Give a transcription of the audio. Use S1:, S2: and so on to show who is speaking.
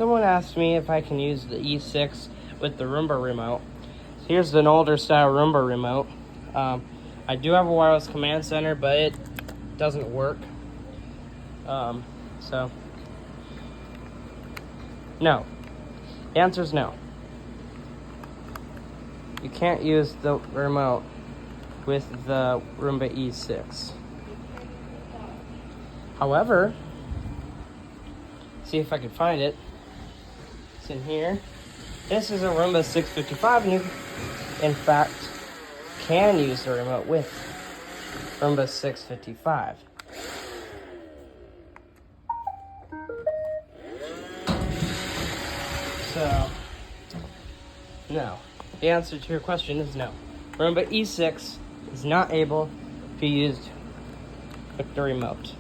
S1: Someone asked me if I can use the E6 with the Roomba remote. Here's an older style Roomba remote. I do have a wireless command center, but it doesn't work. So, no. The answer is no. You can't use the remote with the Roomba E6. However, see if I can find it. It's in here. This is a Roomba 655, and you, in fact, can use the remote with Roomba 655. So, no. The answer to your question is no. Roomba E6 is not able to be used with the remote.